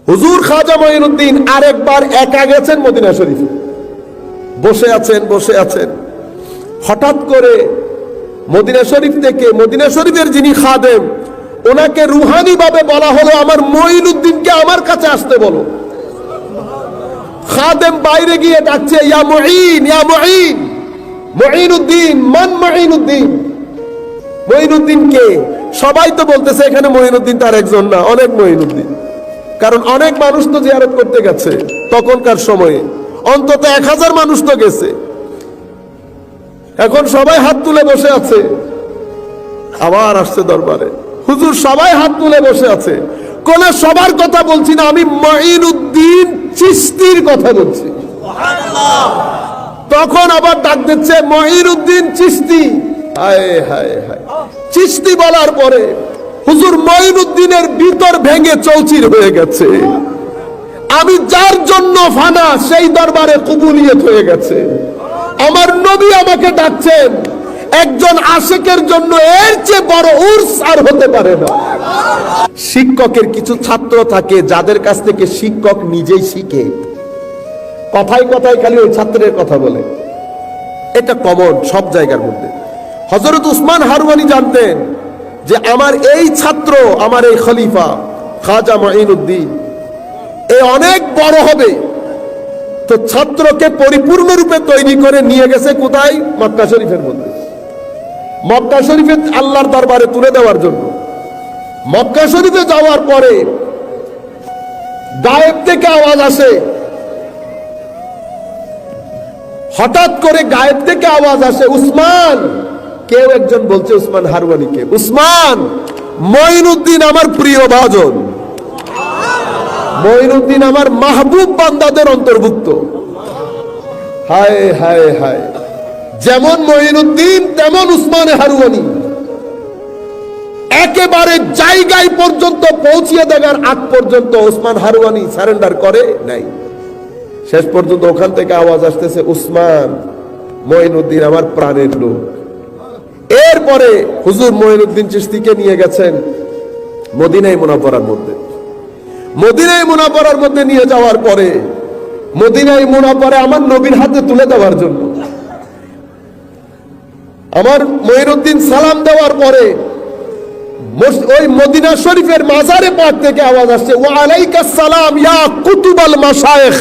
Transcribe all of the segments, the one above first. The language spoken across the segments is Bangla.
হুজুর খাজা মঈনুদ্দিন আরেকবার একা গেছেন মদিনা শরীফে, বসে আছেন। হঠাৎ করে মদিনা শরীফ থেকে, মদিনা শরীফের যিনি খাদেম, ওনাকে রুহানি ভাবে বলা হলো, আমার মঈনুদ্দিনকে আমার কাছে আসতে বলো। খাদেম বাইরে গিয়ে ডাকছে, ইয়া মুঈন, ইয়া মুঈন। মঈনুদ্দিন, মান মঈনুদ্দিন? মঈনুদ্দিন কে? সবাই তো বলতেছে এখানে মঈনুদ্দিন তার একজন না, অনেক মঈনুদ্দিন। কারণ অনেক মানুষ তো জিয়ারত করতে গেছে তখনকার সময়ে, অন্তত 1000 মানুষ তো গেছে। এখন সবাই হাত তুলে বসে আছে, আবার আসছে দরবারে। হুজুর সবাই হাত তুলে বসে আছে, কোন সবার কথা বলছি না, আমি মঈনুদ্দিন চিশতির কথা বলছি। তখন আবার ডাক দিচ্ছে, মঈনুদ্দিন চিশতি। হায় হায় হায়, চিশতি বলার পরে হুজুর মঈনুদ্দিনের ভিতর ভেঙে চৌচির হয়ে গেছে। আমি যার জন্য ফানা, সেই দরবারে কবুলিয়ত হয়ে গেছে। আমার নবী আমাকে ডাকছেন, একজন আশিকের জন্য এর চেয়ে বড় উর্স আর হতে পারে না। শিক্ষকের কিছু ছাত্র থাকে যাদের কাছ থেকে শিক্ষক নিজেই শিখে, কথায় কথায় খালি ওই ছাত্রের কথা বলে। এটা কমন সব জায়গার মধ্যে। হযরত উসমান হারওয়ানি জানতেন যে আমার এই ছাত্র, আমার এই খলিফা খাজা মঈনুদ্দিন এ অনেক বড় হবে। তো ছাত্রকে পরিপূর্ণরূপে তৈরি করে নিয়ে গেছে কোথায়? মক্কা শরীফের মধ্যে। মক্কা শরীফে আল্লাহর দরবারে তুলে দেওয়ার জন্য। মক্কা শরীফে যাওয়ার পরে গায়েব থেকে আওয়াজ আসে, হঠাৎ করে গায়েব থেকে আওয়াজ আসে, উসমান। কেউ একজন বলছে উসমান হারওয়ানিকে, উসমান, মঈনুদ্দিন আমার প্রিয় ভাজন, মঈনুদ্দিন আমার মাহবুব বান্দাদের অন্তর্ভুক্ত। হায় হায় হায়, যেমন মঈনুদ্দিন তেমন উসমান হারওয়ানি। একেবারে জায়গায় পর্যন্ত পৌঁছিয়ে দেওয়ার আগ পর্যন্ত উসমান হারওয়ানি সারেন্ডার করে নাই। শেষ পর্যন্ত ওখান থেকে আওয়াজ আসতেছে, উসমান, মঈনুদ্দিন আমার প্রাণের লোক। এরপরে হুজুর মঈনুদ্দিন চিশতিকে নিয়ে গেছেন মদিনায়ে মুনাওয়ারার মধ্যে। মদিনায়ে মুনাওয়ারার মধ্যে নিয়ে যাওয়ার পরে মদিনায়ে মুনাওয়ারা আমার নবীর হাতে তুলে দেওয়ার জন্য, আমার মঈনুদ্দিন সালাম দেওয়ার পরে ওই মদিনা শরীফের মাজারে পাক থেকে আওয়াজ আসছে, ওয়া আলাইকাস সালাম ইয়া কুতুবাল মাশায়েখ।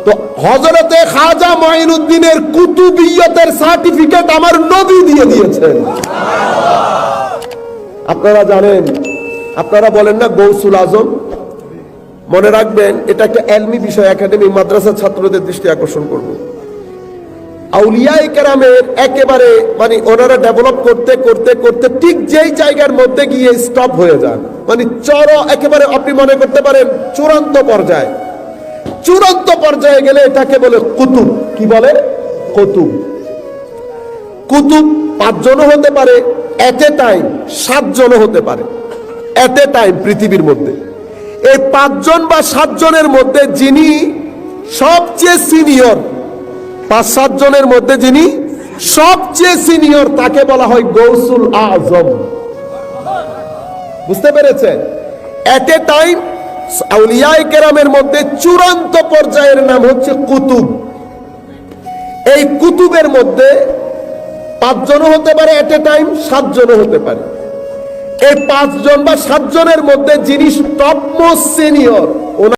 তো হযরতে খাজা মঈনুদ্দিনের কুতুবিয়তের সার্টিফিকেট আমার নবী দিয়ে দিয়েছেন। আপনারা জানেন, আপনারা বলেন না গৌসুল আজম, মনে রাখবেন এটা একটা এলমি বিষয়, একাডেমি মাদ্রাসার ছাত্রদের দৃষ্টি আকর্ষণ করব। আউলিয়ায়ে কেরামের একেবারে মানে ওনারা ডেভেলপ করতে করতে করতে ঠিক যেই জায়গার মধ্যে গিয়ে স্টপ হয়ে যান, মানে একেবারে আপনি মনে করতে পারেন চূড়ান্ত পর্যায়ে। চূড়ান্ত পর্যায়ে গেলে এটাকে বলে কুতুব। কি বলে? কুতুব। কুতুব 5 জনও হতে পারে, এট এ টাইম 7 জনও হতে পারে, এট এ টাইম পৃথিবীর মধ্যে। এই 5 জন বা 7 জনের মধ্যে যিনি সবচেয়ে সিনিয়র, 5-7 জনের মধ্যে যিনি সবচেয়ে সিনিয়র, তাকে বলা হয় গৌসুল আজম। বুঝতে পেরেছেন? এট এ টাইম আউলিয়ায়ে কেরামের মধ্যে চূড়ান্ত পর্যায়ের নাম হচ্ছে কুতুব। এই কুতুবের মধ্যে 5 জনও হতে পারে, এট এ টাইম 7 জনও হতে পারে। এই 5 জন বা 7 জনের মধ্যে যিনি টপ মোস্ট সিনিয়র,